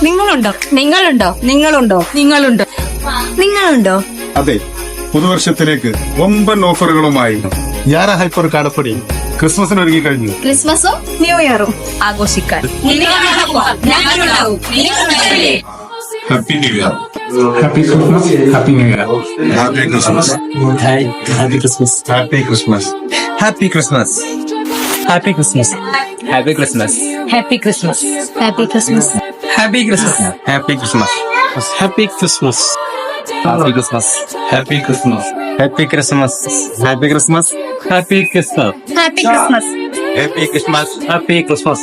നിങ്ങളുണ്ടോ? നിങ്ങളുണ്ടോ? നിങ്ങളുണ്ടോ? നിങ്ങളുണ്ടോ? നിങ്ങളുണ്ടോ? അതെ, പുതുവർഷത്തിലേക്ക് വമ്പൻ ഓഫറുകളുമായി യാര ഹൈപ്പർ കാടപ്പടി ക്രിസ്മസിന് ഒരുങ്ങി കഴിഞ്ഞു. ക്രിസ്മസും ന്യൂ ഇയറും ആഘോഷിക്കാൻ happy new year. Happy Christmas. Happy New Year. Happy Christmas. Happy Christmas. Happy Christmas. Happy Christmas. Happy Christmas. Happy Christmas. Happy Christmas. Happy Christmas. Happy Christmas. Happy Christmas. Happy Christmas. Happy Christmas. Happy Christmas. Happy Christmas. Happy Christmas. Happy Christmas. Happy Christmas. Happy Christmas. Happy Christmas.